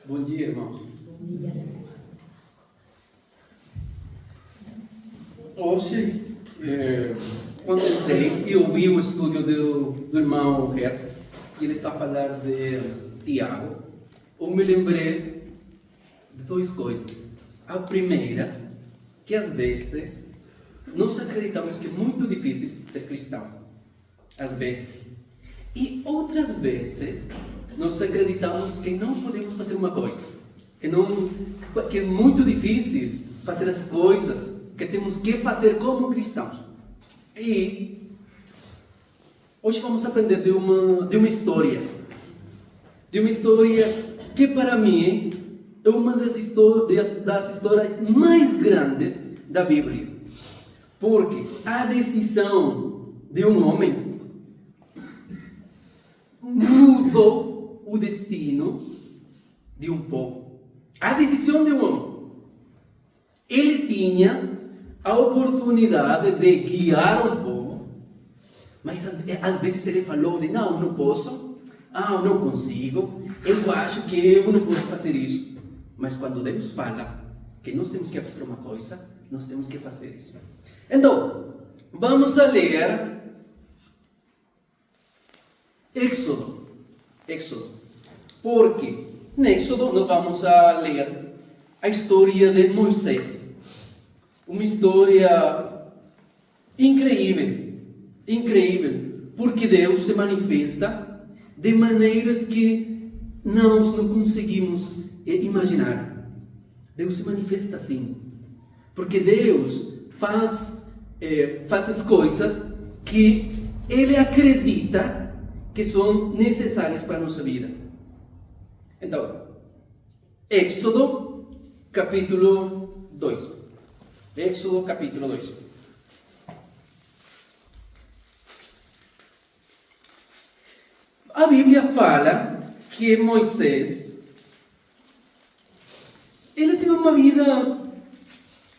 Bom dia, irmãos. Hoje, quando entrei e ouvi o estudo do irmão Hertz, e ele está a falar de Tiago, eu me lembrei de duas coisas. A primeira, que às vezes nós acreditamos que é muito difícil ser cristão. Às vezes. E outras vezes, nós acreditamos que não podemos fazer uma coisa. Que é muito difícil fazer as coisas que temos que fazer como cristãos. E hoje vamos aprender de uma história. De uma história que para mim é uma das histórias mais grandes da Bíblia. Porque a decisão de um homem mudou o destino de um povo. A decisão de um homem. Ele tinha a oportunidade de guiar um povo, mas às vezes ele falou de não posso, não consigo, eu acho que eu não posso fazer isso. Mas quando Deus fala que nós temos que fazer uma coisa, nós temos que fazer isso. Então, vamos a ler Éxodo. Porque no Éxodo nós vamos a ler a história de Moisés. Uma história incrível, porque Deus se manifesta de maneiras que nós não conseguimos imaginar. Deus se manifesta assim, porque Deus faz as coisas que Ele acredita que são necessárias para a nossa vida. Então, Éxodo capítulo 2. Éxodo capítulo 2. A Bíblia fala que Moisés, ele teve uma vida,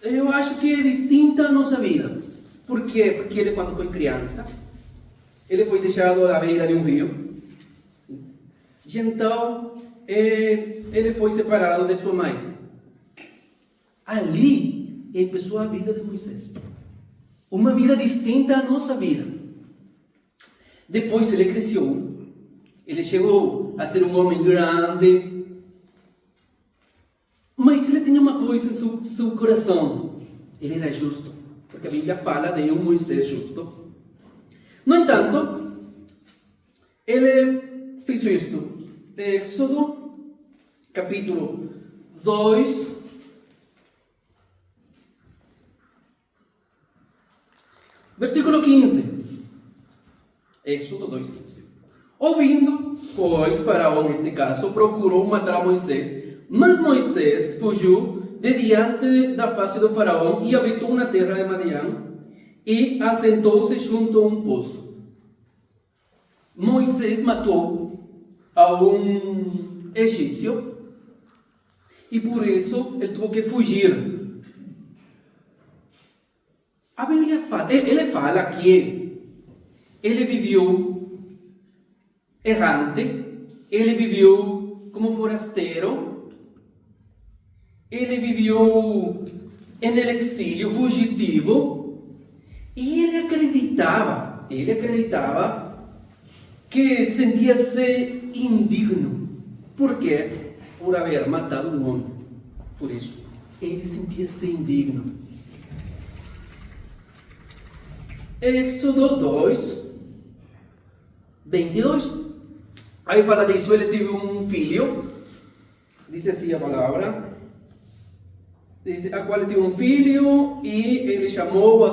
eu acho que distinta à nossa vida. Por quê? Porque ele, quando foi criança, ele foi deixado à beira de um rio. E então, ele foi separado de sua mãe. Ali começou a vida de Moisés. Uma vida distinta à nossa vida. Depois ele cresceu. Ele chegou a ser um homem grande. Mas ele tinha uma coisa em seu coração. Ele era justo. Porque a Bíblia fala de um Moisés justo. No entanto, ele fez isto. Éxodo, capítulo 2, versículo 15. Éxodo 2, 15. Ouvindo, pois, Faraó, neste caso, procurou matar Moisés, mas Moisés fugiu de diante da face do Faraó e habitou na terra de Madian e assentou-se junto a um poço. Moisés matou a um egípcio e por isso ele teve que fugir. A Bíblia fala, ele fala que ele viveu errante, ele viveu como forasteiro, ele viveu em exílio, fugitivo, e ele acreditava que sentia-se indigno. Por quê? Por haver matado um homem. Por isso, ele sentia-se indigno. Éxodo 2, 22. Aí fala disso, ele teve um filho, diz assim a palavra, diz, a qual ele teve um filho, e ele chamou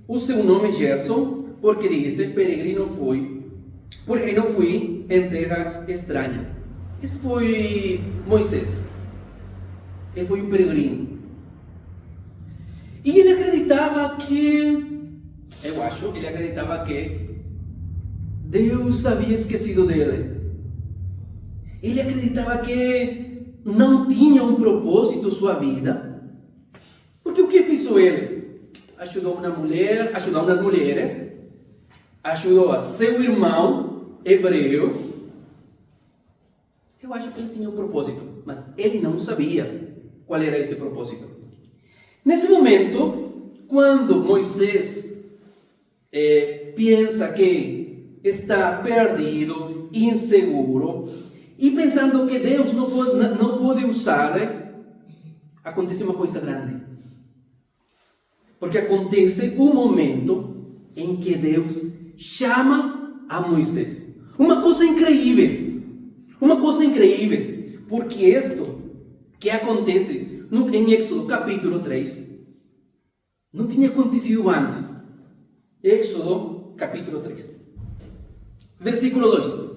o seu nome Gerson, porque disse, peregrino fui em terra estranha. Esse foi Moisés. Ele foi um peregrino. E ele acreditava que Deus havia esquecido dele. Ele acreditava que não tinha um propósito sua vida. Porque o que fez ele? Ajudou umas mulheres, ajudou a seu irmão hebreu. Eu acho que ele tinha um propósito, mas ele não sabia qual era esse propósito. Nesse momento, quando Moisés pensa que está perdido, inseguro, e pensando que Deus não pode usar, acontece uma coisa grande. Porque acontece um momento em que Deus chama a Moisés. Uma coisa incrível. Porque isto que acontece em Éxodo capítulo 3 não tinha acontecido antes. Éxodo capítulo 3. Versículo 2.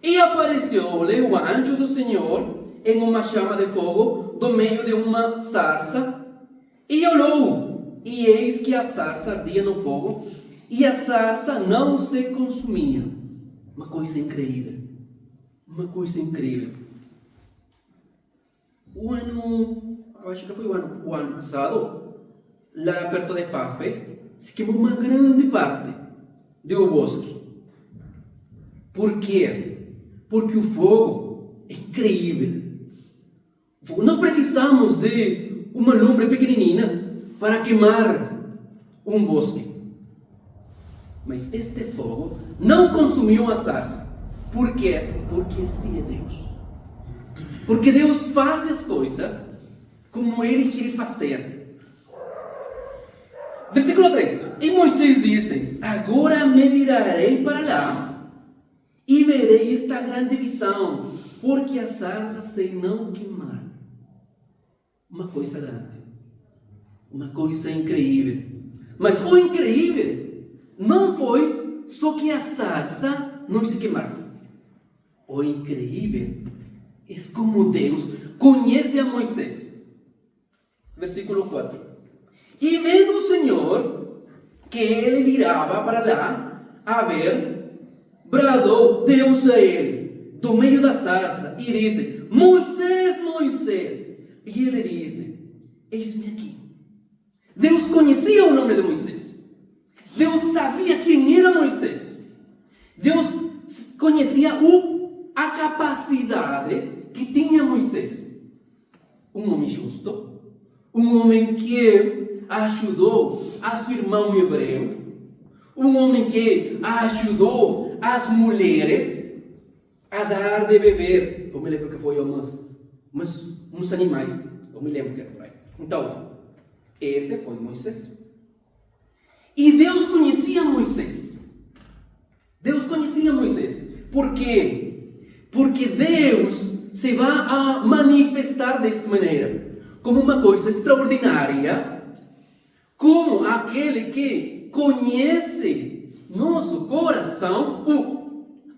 E apareceu-lhe o anjo do Senhor em uma chama de fogo do meio de uma sarça, e olhou, e eis que a sarça ardia no fogo, e a sarça não se consumia. Uma coisa incrível. Acho que foi o ano passado, lá perto de Fafe, se queimou uma grande parte do bosque. Por quê? Porque o fogo é incrível. Nós precisamos de uma lumbre pequenina para queimar um bosque. Mas este fogo não consumiu a sarça. Por quê? Porque sim é Deus. Porque Deus faz as coisas como Ele quer fazer. Versículo 3. E Moisés disse: agora me virarei para lá e verei esta grande visão, porque a sarça se não queimar. Uma coisa grande. Uma coisa incrível. Mas o incrível não foi só que a sarça não se queimar. O incrível é como Deus conhece a Moisés. Versículo 4. E vendo o Senhor que ele virava para lá a ver, bradou Deus a ele do meio da sarça e disse: Moisés, Moisés. E ele disse: eis-me aqui. Deus conhecia o nome de Moisés. Deus sabia quem era Moisés. Deus conhecia a capacidade que tinha Moisés. Um homem justo, um homem que ajudou a seu irmão hebreu, um homem que ajudou as mulheres a dar de beber. Eu me lembro que foi uns animais. Eu me lembro que foi. Então, esse foi Moisés. E Deus conhecia Moisés. Por quê? Porque Deus se vai a manifestar desta maneira, como uma coisa extraordinária, como aquele que conhece nosso coração,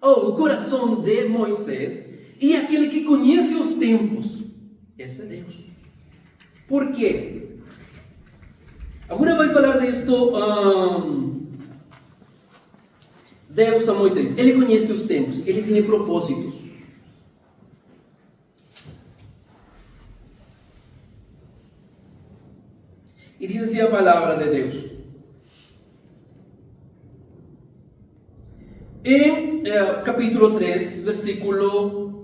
o coração de Moisés, e aquele que conhece os tempos. Esse é Deus. Por quê? Agora vai falar disto Deus a Moisés. Ele conhece os tempos, ele tem propósitos. E diz assim a palavra de Deus. Em capítulo 3, versículo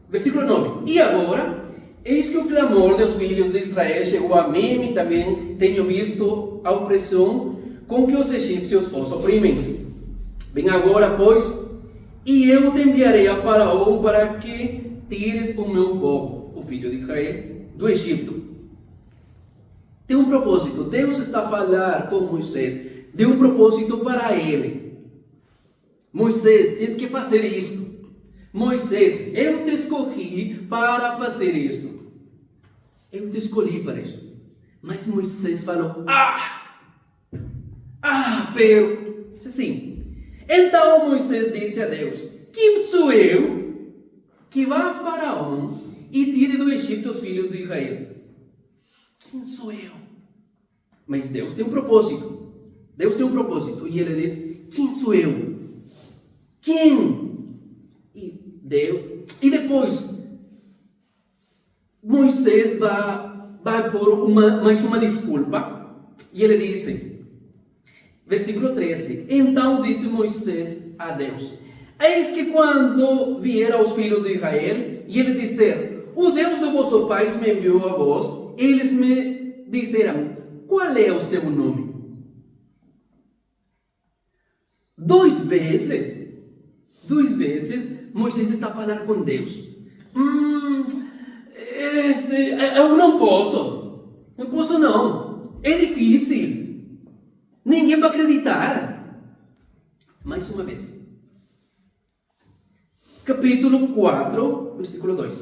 9. E agora, eis que o clamor dos filhos de Israel chegou a mim, e também tenho visto a opressão com que os egípcios os oprimem. Vem agora, pois, e eu te enviarei a Faraó para que tires o meu povo, o filho de Israel, do Egito. Tem um propósito. Deus está a falar com Moisés. Deu um propósito para ele. Moisés, tens que fazer isto. Moisés, eu te escolhi para fazer isto. Eu te escolhi para isso. Mas Moisés falou: pero... Sim. Então Moisés disse a Deus: quem sou eu que vá a Faraó e tire do Egito os filhos de Israel? Quem sou eu? Mas Deus tem um propósito. E ele diz: quem sou eu? Quem? E depois Moisés vai pôr mais uma desculpa. E ele diz, versículo 13: então disse Moisés a Deus: Eis que quando vier aos filhos de Israel, e eles disser, o Deus de vossos pais me enviou a vós, eles me disseram, qual é o seu nome? 2 vezes, Moisés está a falar com Deus. Eu não posso não, é difícil, ninguém vai acreditar. Mais uma vez, capítulo 4, versículo 2.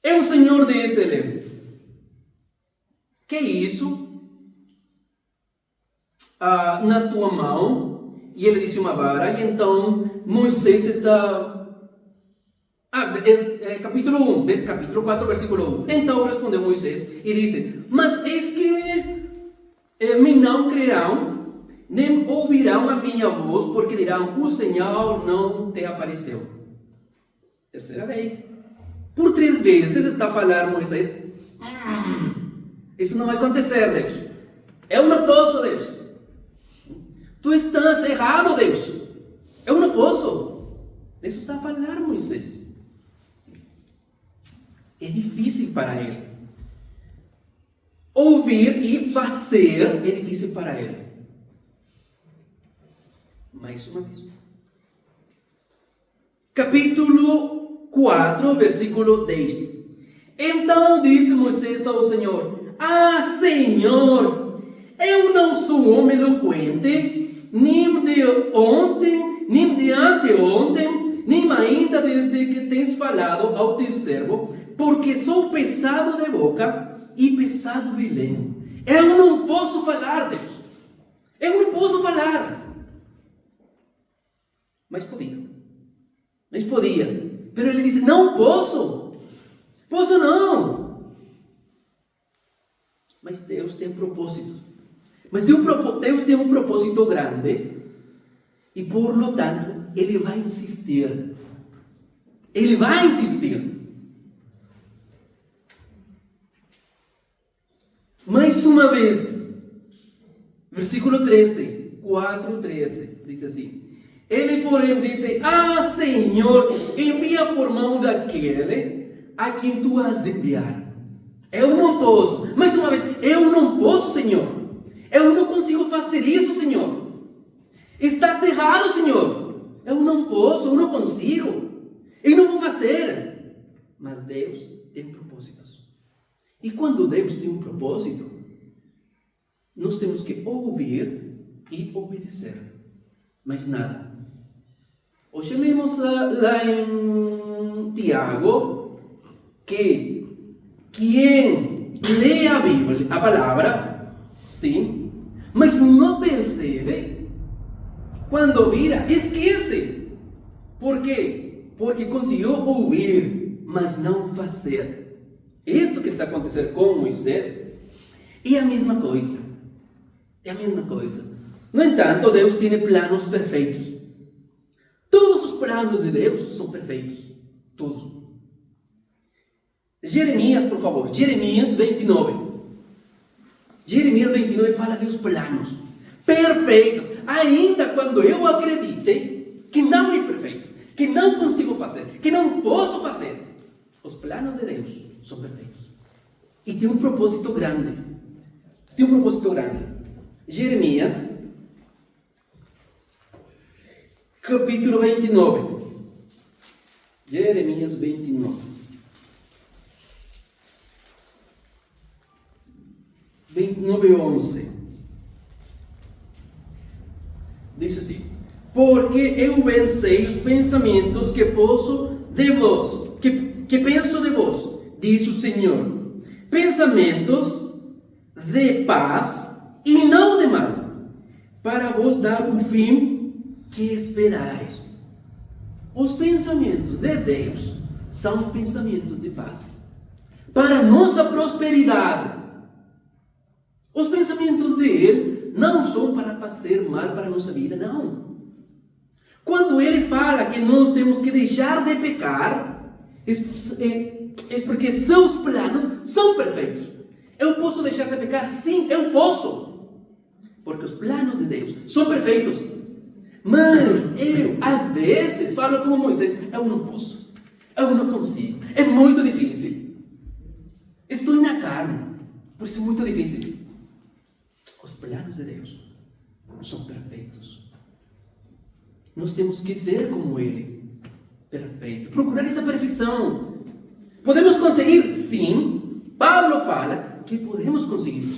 E o Senhor disse-lhe, que é isso na tua mão? E ele disse uma vara, e então Moisés está... capítulo 1, capítulo 4, versículo 1. Então respondeu Moisés e disse, mas eis que me não crerão, nem ouvirão a minha voz, porque dirão, o Senhor não te apareceu. Terceira vez. Por 3 vezes está a falar Moisés, isso não vai acontecer, Deus. Eu não posso, Deus. Tu estás errado, Deus. Eu não posso. Isso está a falar Moisés. É difícil para ele. Ouvir e fazer é difícil para ele. Mais uma vez. Capítulo 4, versículo 10. Então disse Moisés ao Senhor, Senhor, eu não sou homem eloquente, nem de ontem, nem de anteontem, nem ainda desde que tens falado ao teu servo, porque sou pesado de boca e pesado de língua. Eu não posso falar, Deus. Eu não posso falar. Mas podia. Pero ele disse, não posso. Posso não. Mas Deus tem propósito. Deus tem um propósito grande. E por lo tanto, Ele vai insistir. Ele vai insistir. Mais uma vez. Versículo 13. 4:13. Diz assim. Ele, porém, disse, Senhor, envia por mão daquele a quem tu has de enviar. Eu não posso. Mais uma vez, eu não posso, Senhor. Eu não consigo fazer isso, Senhor. Estás errado, Senhor. Eu não posso, eu não consigo. Eu não vou fazer. Mas Deus tem propósitos. E quando Deus tem um propósito, nós temos que ouvir e obedecer. Mais nada. Hoje lemos lá em Tiago que quem lê a Bíblia, a palavra, sim, mas não percebe, quando vira, esquece. Por quê? Porque conseguiu ouvir, mas não fazer. Isto que está acontecendo com Moisés é a mesma coisa. É a mesma coisa. No entanto, Deus tem planos perfeitos. Todos os planos de Deus são perfeitos. Todos. Jeremias, por favor. Jeremias 29. Jeremias 29 fala dos planos perfeitos. Ainda quando eu acredite que não é perfeito, que não consigo fazer, que não posso fazer, os planos de Deus são perfeitos. E tem um propósito grande. Tem um propósito grande. Jeremias capítulo 29. Jeremias 29. 29:11. Diz assim: porque eu bem sei os pensamentos que penso de vós, que penso de vós, diz o Senhor, pensamentos de paz e não de mal, para vos dar o fim que esperais. Os pensamentos de Deus são pensamentos de paz, para nossa prosperidade. Os pensamentos dele não são para fazer mal para a nossa vida, não. Quando ele fala que nós temos que deixar de pecar, é porque seus planos são perfeitos. Eu posso deixar de pecar? Sim, eu posso. Porque os planos de Deus são perfeitos. Mas eu, às vezes, falo como Moisés: eu não posso, eu não consigo, é muito difícil. Estou na carne, por isso é muito difícil. Os planos de Deus são perfeitos. Nós temos que ser como Ele, perfeito. Procurar essa perfeição. Podemos conseguir? Sim. Paulo fala que podemos conseguir.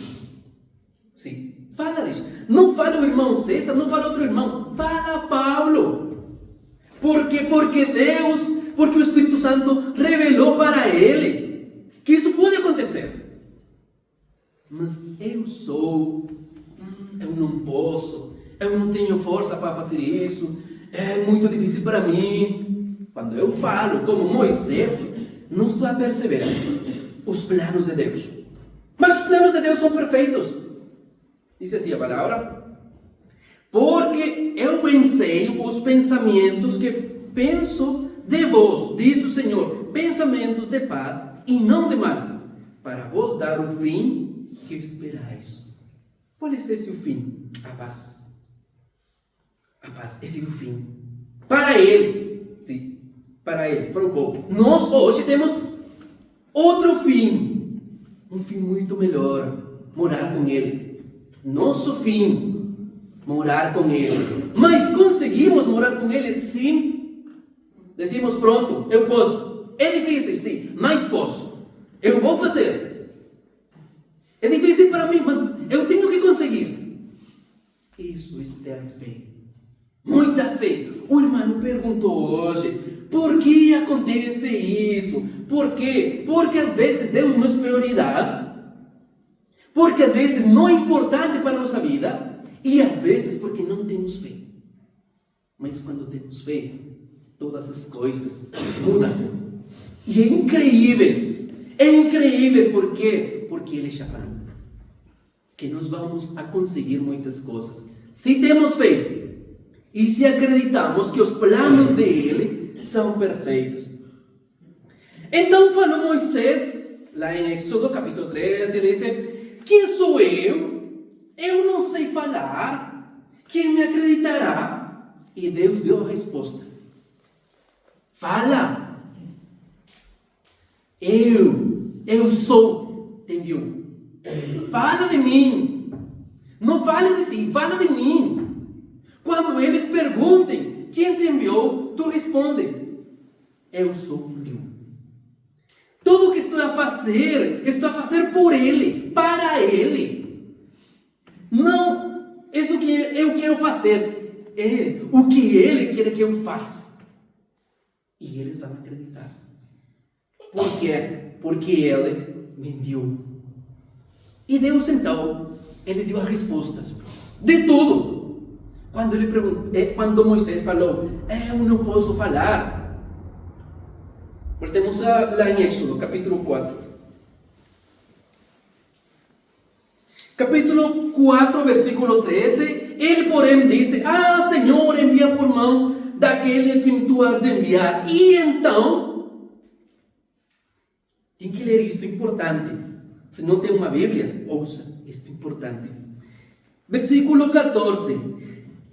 Sim. Fala disso. Não fala o irmão César, não fala outro irmão. Fala Paulo. Por quê? Porque o Espírito Santo revelou para ele que isso pode acontecer. Mas eu não posso, eu não tenho força para fazer isso, é muito difícil para mim. Quando eu falo como Moisés, não estou a perceber os planos de Deus. Mas os planos de Deus são perfeitos. Diz assim a palavra: porque eu pensei os pensamentos que penso de vós, diz o Senhor, pensamentos de paz e não de mal, para vos dar o fim que esperais. Qual é esse o fim? A paz. A paz, esse é o fim. Para eles, sim, para eles, para o povo. Nós hoje temos outro fim, um fim muito melhor: morar com Ele. Nosso fim, morar com Ele. Mas conseguimos morar com Ele? Sim. Decimos: pronto, eu posso. É difícil, sim, mas posso. Eu vou fazer. É difícil para mim, mas eu tenho que conseguir. Isso é ter fé. Muita fé. O irmão perguntou hoje: por que acontece isso? Por quê? Porque às vezes Deus não é prioridade. Porque às vezes não é importante para a nossa vida. E às vezes porque não temos fé. Mas quando temos fé, todas as coisas mudam. E é incrível. É incrível. Por quê? Porque Ele já falou que nós vamos a conseguir muitas coisas se temos fé e se acreditamos que os planos dele são perfeitos. Então falou Moisés lá em Êxodo capítulo 3, ele disse: quem sou eu? Eu não sei falar. Quem me acreditará? E Deus deu a resposta: fala. Eu sou, te enviou. Fala de mim. Não fale de ti, fala de mim. Quando eles perguntem quem te enviou, tu responde: eu sou eu. Tudo o que estou a fazer por Ele, para Ele. Não, isso que eu quero fazer é o que Ele quer que eu faça. E eles vão acreditar. Por quê? Porque Ele me enviou. E Deus então, Ele deu as respostas de tudo. Quando ele perguntou, quando Moisés falou: eu não posso falar. Voltemos lá em Êxodo, capítulo 4. Capítulo 4, versículo 13. Ele, porém, disse: Senhor, envia por mão daquele a quem tu has de enviar. E então, tem que ler isto, importante. Se não tem uma Bíblia, ouça, isto é importante. Versículo 14.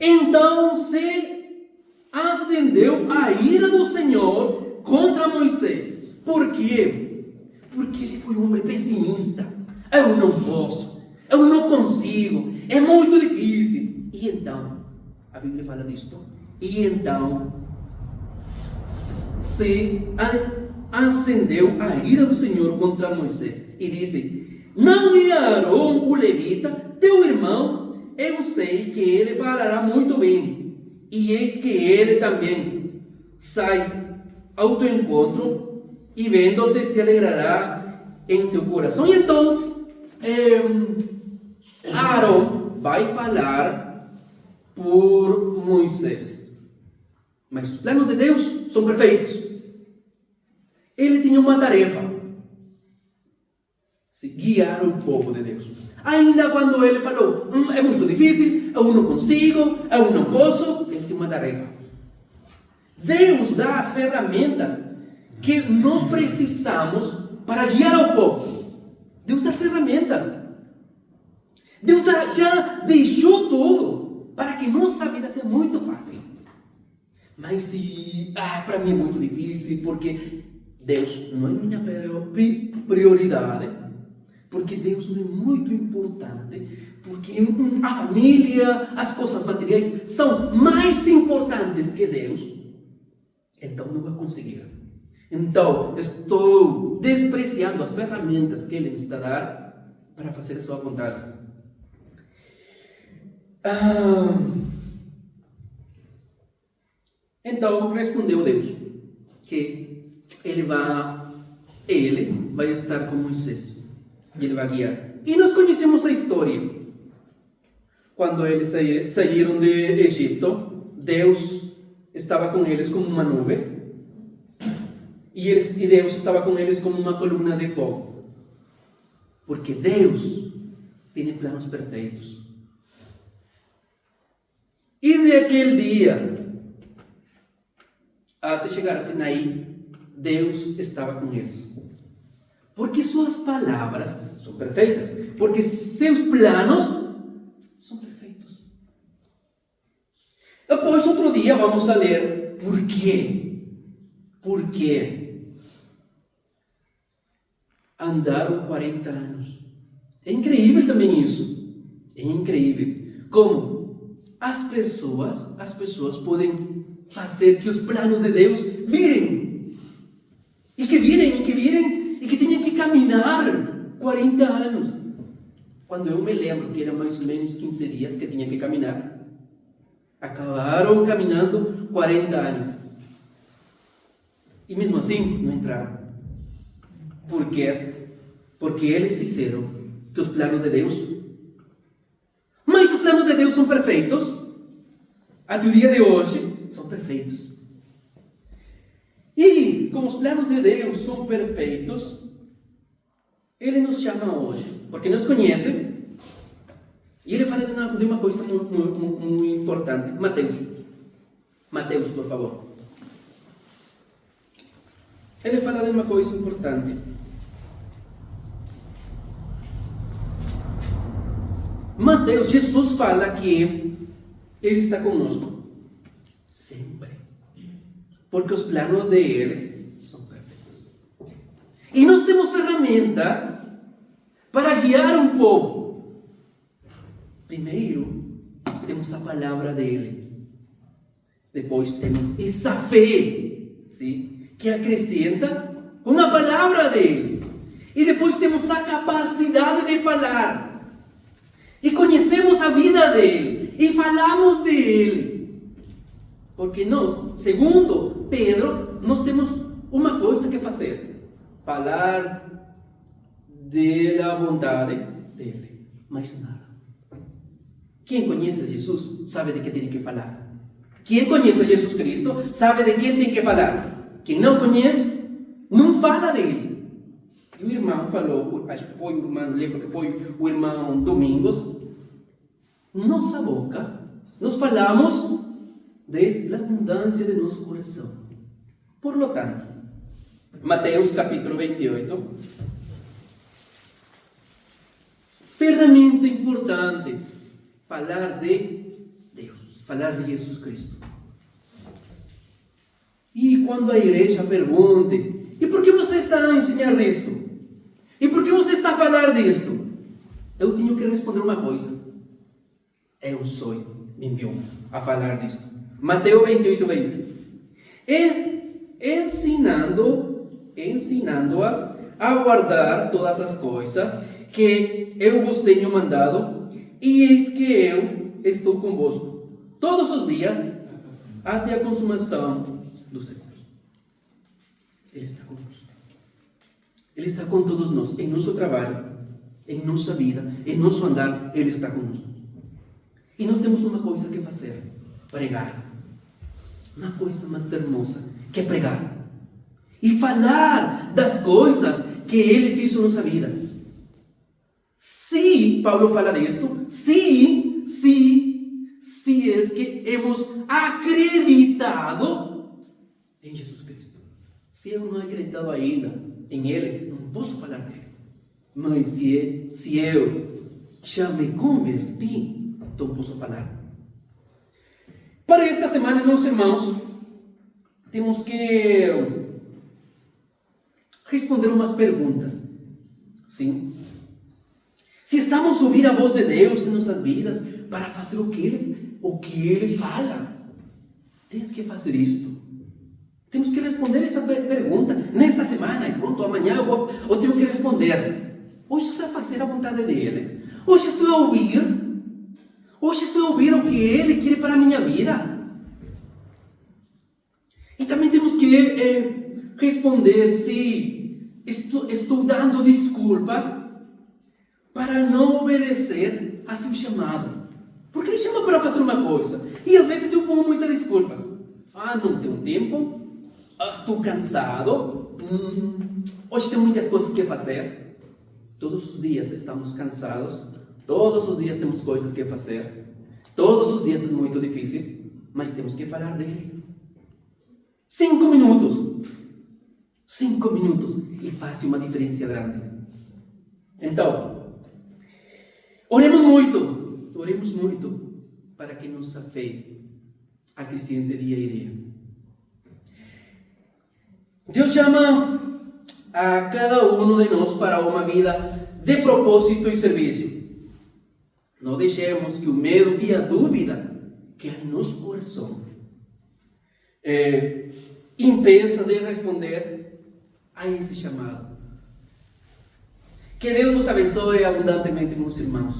Então se acendeu a ira do Senhor contra Moisés. Por quê? Porque ele foi um homem pessimista. Eu não posso, eu não consigo, é muito difícil. E então, a Bíblia fala disto. E então se acendeu a ira do Senhor contra Moisés e disse: não é Arão o levita, teu irmão, eu sei que ele falará muito bem, e eis que ele também sai ao teu encontro, e vendo-te se alegrará em seu coração. E então Arão vai falar por Moisés. Mas os planos de Deus são perfeitos. Ele tinha uma tarefa: guiar o povo de Deus. Ainda quando ele falou: é muito difícil, eu não consigo, eu não posso, ele tinha uma tarefa. Deus dá as ferramentas que nós precisamos para guiar o povo. Deus dá as ferramentas. Deus já deixou tudo para que nossa vida seja muito fácil. Mas se para mim é muito difícil, porque Deus não é minha prioridade, porque Deus não é muito importante, porque a família, as coisas materiais são mais importantes que Deus, então não vou conseguir. Então, estou despreciando as ferramentas que Ele nos está a dar para fazer a sua vontade. Então, respondeu Deus que Ele vai estar com Moisés e Ele vai guiar. E nós conhecemos a história. Quando eles saíram de Egito, Deus estava com eles como uma nuvem. E Deus estava com eles como uma coluna de fogo. Porque Deus tem planos perfeitos. E naquele dia, até chegar a Sinaí, Deus estava com eles. Porque suas palavras são perfeitas. Porque seus planos são perfeitos. Depois, outro dia, vamos a ler por quê. Por quê andaram 40 anos. É incrível também isso. É incrível. Como as pessoas podem fazer que os planos de Deus virem. E que tenham que caminhar 40 anos. Quando eu me lembro que era mais ou menos 15 dias que tinha que caminhar, acabaram caminhando 40 anos. E mesmo assim, não entraram. Por quê? Porque eles fizeram que os planos de Deus... Mas os planos de Deus são perfeitos. Até o dia de hoje, são perfeitos. E, como os planos de Deus são perfeitos, Ele nos chama hoje, porque nos conhece, e Ele fala de uma coisa muito importante. Mateus, por favor. Ele fala de uma coisa importante. Mateus, Jesus fala que Ele está conosco sempre, porque os planos de Ele são perfeitos. E nós temos ferramentas para guiar um povo. Primeiro, temos a palavra dele. Depois temos essa fé, sim, que acrescenta com a palavra dele. E depois temos a capacidade de falar. E conhecemos a vida dele. E falamos dele. Porque nós, segundo Pedro, nós temos uma coisa que fazer. Falar da vontade dele. Mais nada. Quem conhece Jesus sabe de que tem que falar. Quem conhece Jesus Cristo sabe de quem tem que falar. Quem não conhece, não fala dele. E o irmão falou, acho que foi o irmão, lembro que foi o irmão Domingos, nossa boca, nós falamos da abundância de nosso coração. Por lo tanto, Mateus capítulo 28, ferramenta importante, falar de Deus, falar de Jesus Cristo. E quando a igreja pergunte, e por que você está a ensinar disto? E por que você está a falar disto? Eu tenho que responder uma coisa. Eu sou, me enviou a falar disto. Mateus 28, 20. Ensinando-as a guardar todas as coisas que eu vos tenho mandado, e eis que eu estou convosco todos os dias, até a consumação dos séculos. Ele está conosco. Ele está com todos nós, em nosso trabalho, em nossa vida, em nosso andar, Ele está conosco. E nós temos uma coisa que fazer: pregar. Uma coisa mais hermosa que é pregar. E falar das coisas que Ele fez na nossa vida. Se Paulo fala disto, se é que hemos acreditado em Jesus Cristo. Se eu não acreditado ainda em Ele, não posso falar dele. Mas se eu já me converti, então posso falar. Para esta semana, meus irmãos, temos que responder umas perguntas. Sim? Se estamos a ouvir a voz de Deus em nossas vidas para fazer o que Ele fala, temos que fazer isto. Temos que responder essa pergunta nesta semana e pronto, amanhã eu tenho que responder. Hoje estou a fazer a vontade dEle. Hoje estou a ouvir. Hoje estou a ouvir o que Ele quer para a minha vida. E também temos que responder se estou dando desculpas para não obedecer a seu chamado. Porque Ele chama para fazer uma coisa. E às vezes eu pongo muitas desculpas. Não tenho tempo. Estou cansado. Hoje tenho muitas coisas que fazer. Todos os dias estamos cansados. Todos os dias temos coisas que fazer. Todos os dias é muito difícil. Mas temos que falar dele. 5 minutos. 5 minutos. E faz uma diferença grande. Então, oremos muito para que nossa fé acrescente dia a dia. Deus chama a cada um de nós para uma vida de propósito e serviço. Não deixemos que o medo e a dúvida que há em nosso coração impeça de responder a esse chamado. Que Deus nos abençoe abundantemente, meus irmãos.